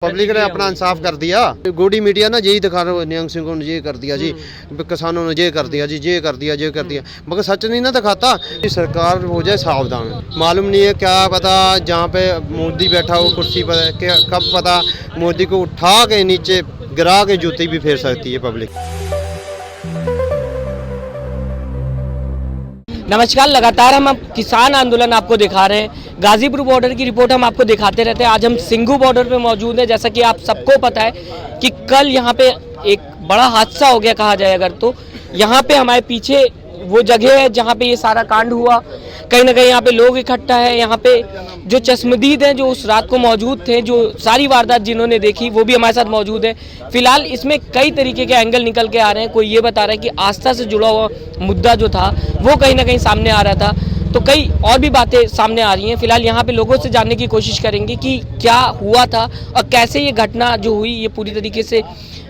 Public ने अपना इंसाफ कर दिया। गोडी मीडिया ना यही दिखा रहा है, निहंग सिंह ने ये कर दिया जी, किसानों ने ये कर दिया जी, ये कर दिया, ये कर दिया, मगर सच नहीं ना दिखाता। सरकार हो जाए सावधान। मालूम नहीं है क्या पता जहाँ पे मोदी बैठा हो कुर्सी पर, कब पता मोदी को उठा के नीचे गिरा के जूती भी फेर सकती है पब्लिक। नमस्कार, लगातार हम किसान आंदोलन आपको दिखा रहे हैं। गाजीपुर बॉर्डर की रिपोर्ट हम आपको दिखाते रहते हैं। आज हम सिंघू बॉर्डर पे मौजूद हैं। जैसा कि आप सबको पता है कि कल यहाँ पे एक बड़ा हादसा हो गया कहा जाए अगर, तो यहाँ पे हमारे पीछे वो जगह है जहाँ पे ये सारा कांड हुआ। कहीं ना कहीं यहाँ पे लोग इकट्ठा है। यहाँ पे जो चश्मदीद हैं, जो उस रात को मौजूद थे, जो सारी वारदात जिन्होंने देखी, वो भी हमारे साथ मौजूद है। फिलहाल इसमें कई तरीके के एंगल निकल के आ रहे हैं। कोई ये बता रहा है कि आस्था से जुड़ा हुआ मुद्दा जो था वो कहीं ना कहीं सामने आ रहा था, तो कई और भी बातें सामने आ रही हैं। फिलहाल यहाँ पे लोगों से जानने की कोशिश करेंगे कि क्या हुआ था और कैसे ये घटना जो हुई ये पूरी तरीके से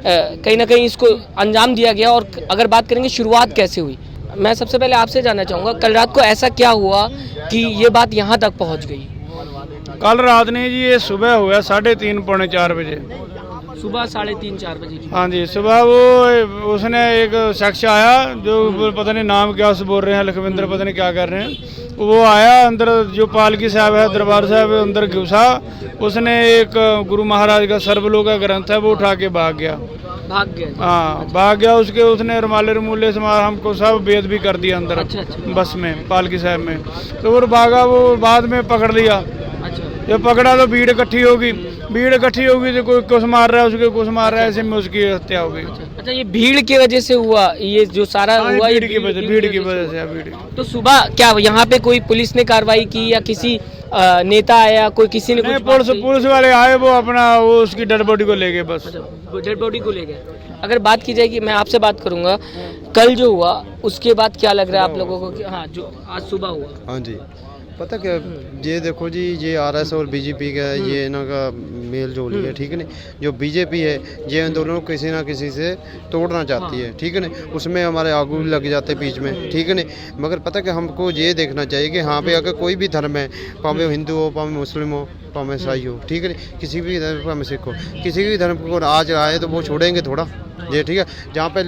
कहीं ना कहीं इसको अंजाम दिया गया, और अगर बात करेंगे शुरुआत कैसे हुई। मैं सबसे पहले आपसे जानना चाहूँगा, कल रात को ऐसा क्या हुआ कि ये बात यहाँ तक पहुँच गई। कल रात नहीं जी, ये सुबह हुआ 3:30 पौने 4 बजे। सुबह 3:30-4 बजे की। हाँ जी, सुबह वो उसने एक शख्स आया जो पता नहीं नाम क्या उसे बोल रहे हैं, लखविंदर पता नहीं क्या कर रहे हैं। वो आया अंदर, जो पालकी साहब है, दरबार साहब है, अंदर घुसा। उसने एक गुरु महाराज का सर्वलोक का ग्रंथ है वो उठा के भाग गया। हाँ, भाग गया। उसने रुमाले रमूले से हमको सब वेद भी कर दिया अंदर। अच्छा। बस में, पालकी साहब में। तो वो भागा, वो बाद में पकड़ लिया। अच्छा। जब पकड़ा तो भीड़ इकट्ठी होगी तो कोई कुछ मार रहा है, उसके कुछ मार रहा है, ऐसे में उसकी हत्या हो गई। अच्छा, ये भीड़ की वजह से हुआ ये जो सारा हुआ? भीड़ की वजह से। तो सुबह क्या यहाँ पे कोई पुलिस ने कार्रवाई की या किसी नेता आया, कोई किसी ने? पुलिस वाले आए, वो उसकी डेड बॉडी को ले गए बस। डेड बॉडी को ले गए। अगर बात की जाए कि मैं आपसे बात करूंगा, कल जो हुआ उसके बाद क्या लग रहा है आप लोगों को कि हाँ जो आज सुबह हुआ? हाँ जी, पता क्या, ये देखो जी, ये आरएस और बीजेपी का ये इन्हों का मेल जोल है, ठीक है ना। जो बीजेपी है ये इन दोनों को किसी ना किसी से तोड़ना चाहती है, ठीक है ना। उसमें हमारे आगू भी लग जाते बीच में, ठीक है ना। मगर पता कि हमको ये देखना चाहिए कि हाँ पे अगर कोई भी धर्म है, पावे हिंदू हो, पावे मुस्लिम हो, पावे ईसाई हो, ठीक है ना, किसी भी धर्म, पावे सिख हो, किसी भी धर्म को आज आए तो वो छोड़ेंगे थोड़ा ये, ठीक है। जहाँ पे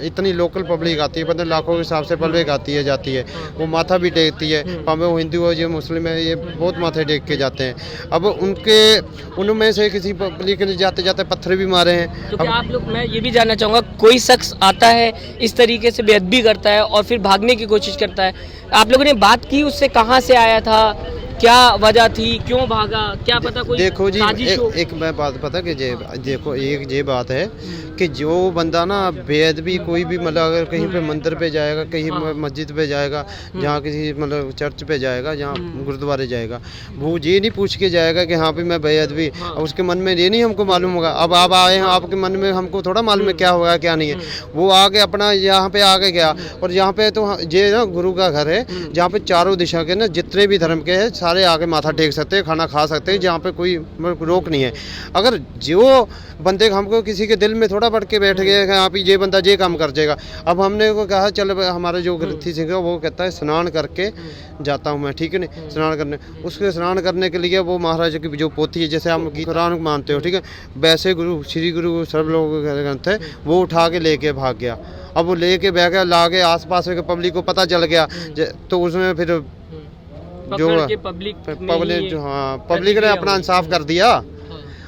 इतनी लोकल पब्लिक आती है, 15 लाखों के हिसाब से पब्लिक आती है जाती है, वो माथा भी टेकती है, पावे वो हिंदू हो या मुस्लिम है, ये बहुत माथे टेक के जाते हैं। अब उनमें से किसी पब्लिक ने जाते जाते पत्थर भी मारे हैं। तो क्या आप लोग, मैं ये भी जानना चाहूँगा, कोई शख्स आता है इस तरीके से बेअदबी करता है और फिर भागने की कोशिश करता है, आप लोगों ने बात की उससे, कहाँ से आया था, क्या वजह थी, क्यों भागा, क्या पता कोई? देखो जी, एक मैं बात पता कि देखो एक ये बात है कि जो बंदा ना बेअदबी कोई भी मतलब अगर कहीं पे मंदिर पे जाएगा, कहीं मस्जिद पे जाएगा, जहाँ किसी मतलब चर्च पे जाएगा, जहाँ गुरुद्वारे जाएगा, वो ये नहीं पूछ के जाएगा कि हाँ भी मैं बेअदबी, उसके मन में ये नहीं हमको मालूम होगा। अब आप आए हैं, आपके मन में हमको थोड़ा मालूम है क्या होगा क्या नहीं है। वो आगे अपना यहाँ पे आगे गया, और यहाँ पे तो ये ना गुरु का घर है जहाँ पे चारों दिशा के ना जितने भी धर्म के हैं सारे आके माथा टेक सकते हैं, खाना खा सकते हैं, जहाँ पे कोई रोक नहीं है। अगर जो बंदे हमको किसी के दिल में थोड़ा बढ़ के बैठ गए कि हाँ ये बंदा ये काम कर जाएगा। अब हमने को कहा चल हमारे जो ग्रंथी सिंह है वो कहता है स्नान करके जाता हूँ मैं, ठीक है ना, स्नान करने। उसके स्नान करने के लिए वो महाराज की जो पोथी है, जैसे हम कुरान मानते हो, ठीक है, वैसे श्री गुरु सर्वलोक ग्रंथ है, वो उठा के लेके भाग गया। अब वो लेके बह गया, लागे आस पास के पब्लिक को पता चल गया, तो उसमें फिर जो पब्लिक जो हाँ पब्लिक ने अपना इंसाफ कर दिया।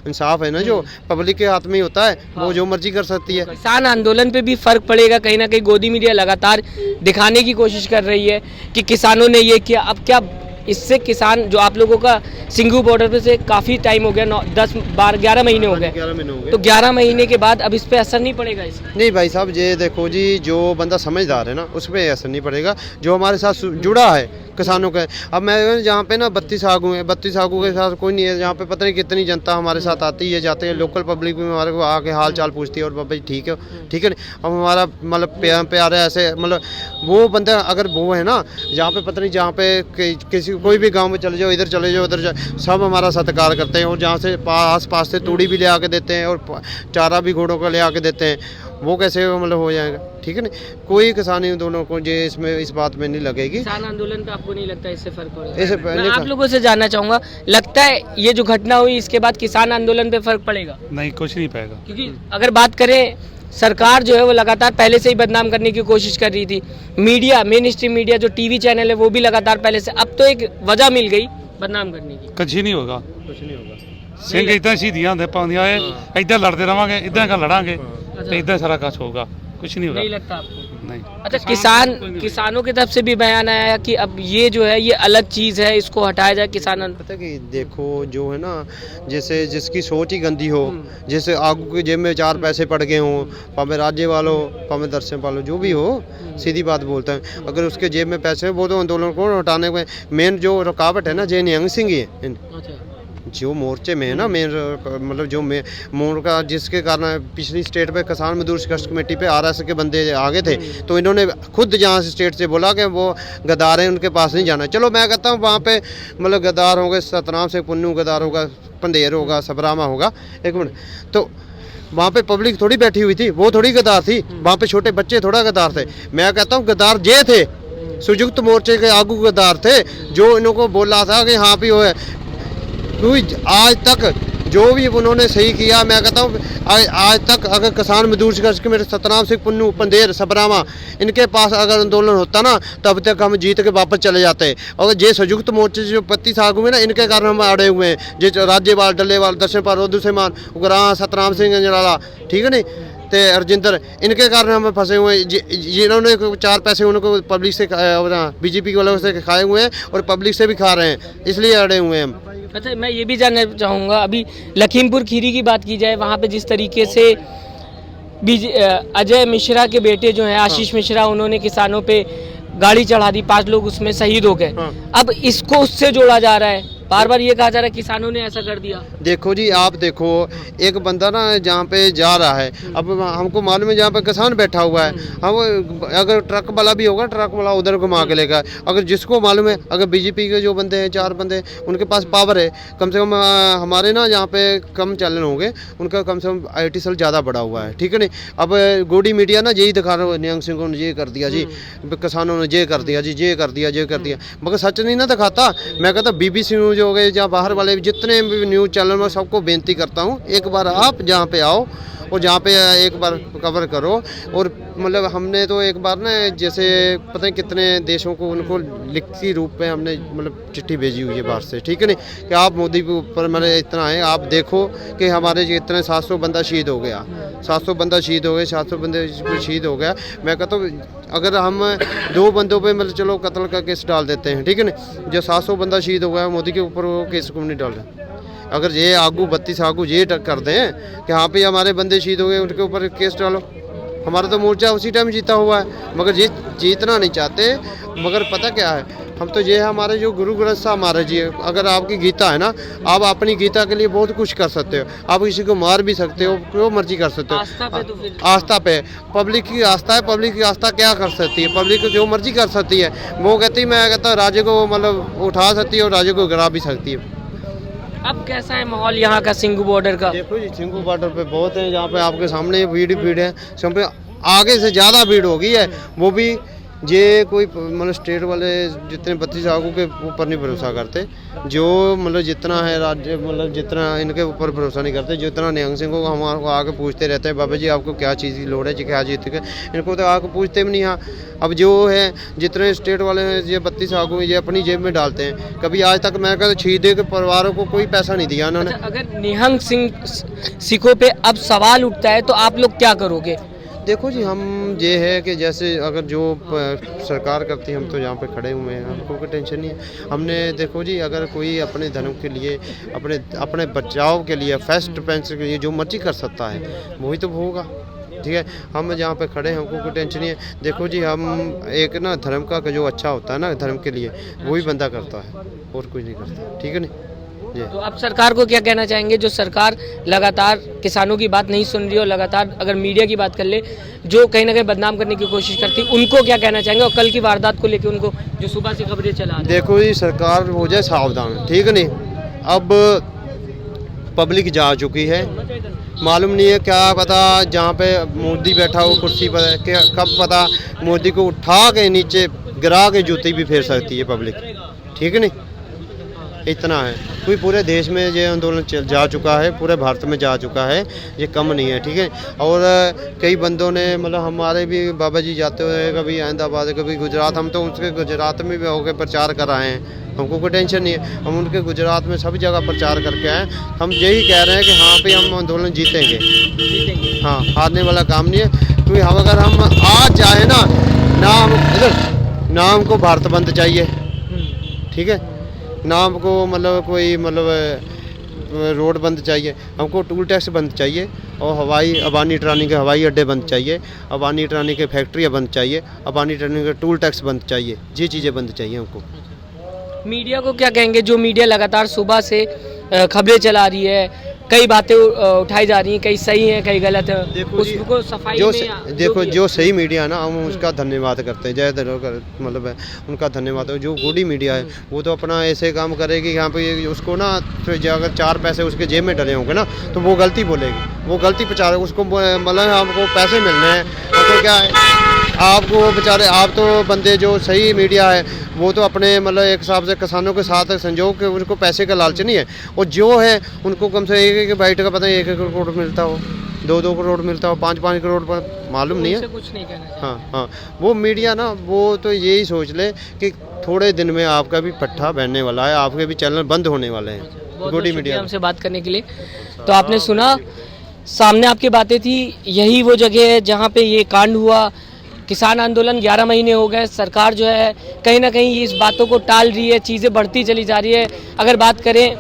इंसाफ है ना जो पब्लिक के हाथ में ही होता है, वो जो मर्जी कर सकती है। किसान आंदोलन पे भी फर्क पड़ेगा कहीं ना कहीं। गोदी मीडिया लगातार दिखाने की कोशिश कर रही है कि किसानों ने ये किया। अब क्या इससे किसान जो आप लोगों का सिंघू बॉर्डर पे से काफ़ी टाइम हो गया, 11 महीने हो गए, तो 11 महीने के बाद अब इस पे असर नहीं पड़ेगा इसका? नहीं भाई साहब, ये देखो जी, जो बंदा समझदार है ना उस पर असर नहीं पड़ेगा, जो हमारे साथ जुड़ा है किसानों के। अब मैं जहाँ पे ना 32 आगू है, 32 आगू के साथ कोई नहीं है, जहाँ पे पता नहीं कितनी जनता हमारे साथ आती है जाते हैं, लोकल पब्लिक भी हमारे को आके हाल चाल पूछती है, और भाई ठीक है ना। अब हमारा मतलब प्यारे ऐसे मतलब वो बंदा अगर वो है ना, जहाँ पे पता नहीं, जहाँ पे किसी कोई भी गांव में चले जाओ, इधर चले जाओ, उधर जाओ, सब हमारा सत्कार करते हैं, और जहाँ से आस पास से तूड़ी भी ले आके देते हैं, और चारा भी घोड़ों का ले आके देते हैं। वो कैसे मतलब हो जाएगा, ठीक है ना। कोई किसानी दोनों को जो इसमें इस बात में नहीं लगेगी। किसान आंदोलन पे आपको नहीं लगता इससे फर्क पड़ेगा? इससे मैं पहले आप लोगों से जानना चाहूंगा, लगता है ये जो घटना हुई इसके बाद किसान आंदोलन पे फर्क पड़ेगा? नहीं, कुछ नहीं पाएगा। क्योंकि अगर बात करें, सरकार जो है वो लगातार पहले से ही बदनाम करने की कोशिश कर रही थी। मीडिया, मेन स्ट्रीम मीडिया जो टीवी चैनल है वो भी लगातार पहले से, अब तो एक वजह मिल गई बदनाम करने की। कुछ ही नहीं होगा। कुछ नहीं होगा। ਸਿੰਘ ਇਦਾਂ ਸ਼ਹੀਦੀਆਂ ਹੁੰਦੇ ਪਾਉਂਦੀਆਂ ਏ, ਇਦਾਂ ਲੜਦੇ ਰਵਾਂਗੇ, ਇਦਾਂ ਕਾ ਲੜਾਂਗੇ ਤੇ ਇਦਾਂ ਸਾਰਾ ਕੁਝ ਹੋਊਗਾ। कुछ नहीं होगा। नहीं लगता आपको? नहीं। अच्छा, किसानों की तरफ से भी बयान आया है कि अब ये जो है ये अलग चीज़ है, इसको हटाया जाए। किसान पता है कि देखो जो है ना, जैसे जिसकी सोच ही गंदी हो, जैसे आगू के जेब में 4 पैसे पड़ गए हों, पावे राज्य वालों पावे दर्शन वालों जो भी हो, सीधी बात बोलते हैं, अगर उसके जेब में पैसे वो तो आंदोलन को हटाने में मेन जो रुकावट है ना जय निहंग सिंह ही है। जो मोर्चे में है ना मेन, मतलब जो मोर्चा जिसके कारण पिछली स्टेट पे किसान मजदूर संघर्ष कमेटी पे आरएस के बंदे आगे थे, तो इन्होंने खुद जहाँ से स्टेट से बोला कि वो गद्दार हैं, उनके पास नहीं जाना। चलो मैं कहता हूँ वहाँ पे मतलब गद्दार होंगे, सतनाम से पुन्नू गद्दार होगा, पंदेर होगा, सबरामा होगा, एक मिनट, तो वहाँ पे पब्लिक थोड़ी बैठी हुई थी, वो थोड़ी गद्दार थी, वहाँ पे छोटे बच्चे थोड़ा गद्दार थे। मैं कहता हूँ गद्दार जे थे, संयुक्त मोर्चे के आगू गद्दार थे, जो इनको बोला था कि हाँ भी वो है। क्योंकि आज तक जो भी उन्होंने सही किया, मैं कहता हूँ आज तक अगर किसान मजदूर संघर्ष कमेटी सतनाम सिंह पुन्नू पंदेर सबरामा इनके पास अगर आंदोलन होता ना, तब तक हम जीत के वापस चले जाते। और जे संयुक्त मोर्चे जो 25 आगू में ना, इनके कारण हम अड़े हुए हैं। जो राज्यपाल डल्लेवाल दर्शनपाल रोधू सेमान उगराह सतनाम सिंह अंजलाला, ठीक है नहीं, ते अरजिंदर, इनके कारण हम फंसे हुए हैं। जिन्होंने 4 पैसे उनको पब्लिक से बीजेपी वालों से खाए हुए हैं और पब्लिक से भी खा रहे हैं, इसलिए अड़े हुए हैं हम। अच्छा, मैं ये भी जानना चाहूँगा, अभी लखीमपुर खीरी की बात की जाए, वहाँ पे जिस तरीके से अजय मिश्रा के बेटे जो हैं आशीष मिश्रा, उन्होंने किसानों पे गाड़ी चढ़ा दी, 5 लोग उसमें शहीद हो गए। अब इसको उससे जोड़ा जा रहा है, बार बार ये कहा जा रहा है किसानों ने ऐसा कर दिया। देखो जी, आप देखो एक बंदा ना जहाँ पे जा रहा है, अब हमको मालूम है जहाँ पे किसान बैठा हुआ है, हम अगर ट्रक वाला भी होगा, ट्रक वाला उधर घुमा के लेगा। अगर जिसको मालूम है, अगर बीजेपी के जो बंदे हैं 4 बंदे, उनके पास पावर है, कम से कम हमारे ना जहाँ पे कम चैनल होंगे, उनका कम से कम IT सेल ज़्यादा बड़ा हुआ है, ठीक है नहीं। अब गोडी मीडिया ना यही दिखा रहा है, निहंग सिंह ने ये कर दिया जी, किसानों ने ये कर दिया जी, ये कर दिया, ये कर दिया, मगर सच नहीं ना दिखाता। मैं कहता BBC न्यूज़ हो गए या बाहर वाले जितने भी न्यूज़ चैनल में सबको बेनती करता हूँ, एक बार आप जहाँ पे आओ और जहाँ पे एक बार कवर करो। और मतलब हमने तो एक बार ना जैसे पता नहीं कितने देशों को उनको लिखती रूप में हमने मतलब चिट्ठी भेजी हुई है बाहर से, ठीक है नहीं, कि आप मोदी के ऊपर मतलब इतना है, आप देखो कि हमारे इतने 700 बंदा शहीद हो गया, 700 बंदा शहीद हो गए, 700 बंदे शहीद हो गया। मैं कहता हूँ अगर हम 2 बंदों पे मतलब चलो कत्ल का केस डाल देते हैं, ठीक है ना, जो 700 बंदा शहीद हो गया, मोदी के ऊपर वो केस क्यों नहीं डाल रहे? अगर ये आगू 32 आगू ये कर दें कि हाँ पे हमारे बंदे शहीद हो गए, उनके ऊपर केस डालो। हमारा तो मोर्चा उसी टाइम जीता हुआ है, मगर जीतना नहीं चाहते। मगर पता क्या है, हम तो ये है हमारे जो गुरु ग्रंथ साहब महाराज जी है, अगर आपकी गीता है ना, आप अपनी गीता के लिए बहुत कुछ कर सकते हो, आप किसी को मार भी सकते हो, जो मर्जी कर सकते हो। आस्था पे तो फिर आस्था पे पब्लिक की आस्था है, पब्लिक की आस्था क्या कर सकती है? पब्लिक जो मर्जी कर सकती है। वो कहती है, मैं कहता हूँ राज्य को मतलब उठा सकती है और राज्य को गिरा भी सकती है। अब कैसा है माहौल यहाँ का सिंगू बॉर्डर का? देखो जी, सिंगू बॉर्डर पे बहुत है, जहाँ पे आपके सामने भीड़ है, सब पे आगे से ज़्यादा भीड़ हो गई है। वो भी ये कोई मतलब स्टेट वाले जितने 32 आगू के ऊपर नहीं भरोसा करते, जो मतलब जितना है राज्य मतलब जितना इनके ऊपर भरोसा नहीं करते, जितना निहंग सिंह को हमारे को आके पूछते रहते हैं, बाबा जी आपको क्या चीज़ की लोड़ है जी, क्या जीत के, इनको तो आके पूछते भी नहीं। हाँ, अब जो है जितने स्टेट वाले हैं ये 32 आगू ये अपनी जेब में डालते हैं। कभी आज तक मैं कहता शहीदों के परिवारों को कोई पैसा नहीं दिया उन्होंने। अच्छा, अगर निहंग सिखों पे अब सवाल उठता है तो आप लोग क्या करोगे? देखो जी, हम ये है कि जैसे अगर जो सरकार करती है, हम तो यहाँ पे खड़े हुए हैं, हमको कोई टेंशन नहीं है। हमने देखो जी, अगर कोई अपने धर्म के लिए अपने बचाव के लिए फर्स्ट डिफेंस के लिए जो मर्जी कर सकता है वही तो होगा, ठीक है। हम जहाँ पे खड़े हैं हमको कोई टेंशन नहीं है। देखो जी, हम एक ना धर्म का जो अच्छा होता है ना धर्म के लिए, वही बंदा करता है और कुछ नहीं करता, ठीक है नहीं। तो आप सरकार को क्या कहना चाहेंगे, जो सरकार लगातार किसानों की बात नहीं सुन रही और लगातार अगर मीडिया की बात कर ले, जो कहीं ना कहीं बदनाम करने की कोशिश करती, उनको क्या कहना चाहेंगे? और कल की वारदात को लेकर उनको जो सुबह से खबरें चला, देखो जी, सरकार हो जाए सावधान, ठीक है नहीं। अब पब्लिक जा चुकी है, मालूम नहीं है, क्या पता जहाँ पे मोदी बैठा हो कुर्सी पर क्या कब पता मोदी को उठा के नीचे गिरा के जूती भी फेर सकती है पब्लिक, ठीक है नहीं। इतना है, कोई पूरे देश में ये आंदोलन जा चुका है, पूरे भारत में जा चुका है, ये कम नहीं है, ठीक है। और कई बंदों ने मतलब हमारे भी बाबा जी जाते हुए कभी अहमदाबाद कभी गुजरात, हम तो उसके गुजरात में भी होकर प्रचार कर आए हैं, हमको कोई टेंशन नहीं है, हम उनके गुजरात में सभी जगह प्रचार करके आए। हम यही कह रहे हैं कि हाँ भाई हम आंदोलन जीतेंगे, हाँ हारने वाला काम नहीं है। क्योंकि हम अगर हम आज चाहे ना हमको भारत बंद चाहिए, ठीक है ना, हमको मतलब कोई मतलब रोड बंद चाहिए, हमको टूल टैक्स बंद चाहिए, और हवाई अबानी ट्रानी के हवाई अड्डे बंद चाहिए, अबानी ट्रानी के फैक्ट्रियाँ बंद चाहिए, अबानी ट्रानी के टूल टैक्स बंद चाहिए, ये चीज़ें बंद चाहिए हमको। मीडिया को क्या कहेंगे, जो मीडिया लगातार सुबह से खबरें चला रही है, कई बातें उठाई जा रही हैं, कई सही हैं कई गलत है, देखो उसको सफाई में देखो जो सही मीडिया है ना हम उसका धन्यवाद करते हैं, जय मतलब है उनका धन्यवाद है। जो गोडी मीडिया है वो तो अपना ऐसे काम करेगी यहाँ पे उसको ना, तो अगर 4 पैसे उसके जेब में डले होंगे ना तो वो गलती बोलेगी, वो गलती प्रचार उसको मतलब हमको पैसे मिलने हैं तो क्या है आपको वो बेचारे, आप तो बंदे जो सही मीडिया है वो तो अपने मतलब एक हिसाब से किसानों के साथ संजोग के उनको पैसे का लालच नहीं है, और जो है उनको कम से एक बाइट का पता है 1 करोड़ मिलता हो, 2 करोड़ मिलता हो, 5 करोड़ पर मालूम नहीं है। कुछ नहीं कहना। हाँ वो मीडिया ना वो तो यही सोच ले कि थोड़े दिन में आपका भी पट्टा बैठने वाला है, आपके भी चैनल बंद होने वाले हैं। गोडी मीडिया हमसे बात करने के लिए। तो आपने सुना, सामने आपकी बातें थी, यही वो जगह है जहाँ पे ये कांड हुआ। किसान आंदोलन 11 महीने हो गए, सरकार जो है कहीं ना कहीं इस बातों को टाल रही है, चीज़ें बढ़ती चली जा रही है। अगर बात करें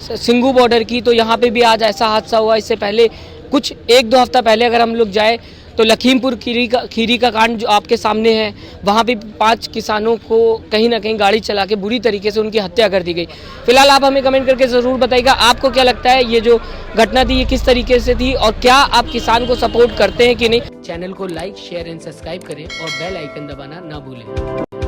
सिंगू बॉर्डर की तो यहाँ पे भी आज ऐसा हादसा हुआ। इससे पहले कुछ 1-2 हफ्ता पहले अगर हम लोग जाए तो लखीमपुर खीरी का कांड जो आपके सामने है, वहाँ पे 5 किसानों को कहीं ना कहीं गाड़ी चला के बुरी तरीके से उनकी हत्या कर दी गई। फिलहाल आप हमें कमेंट करके ज़रूर बताइएगा आपको क्या लगता है ये जो घटना थी ये किस तरीके से थी, और क्या आप किसान को सपोर्ट करते हैं कि नहीं। चैनल को लाइक शेयर एंड सब्सक्राइब करें और बेल आइकन दबाना ना भूलें।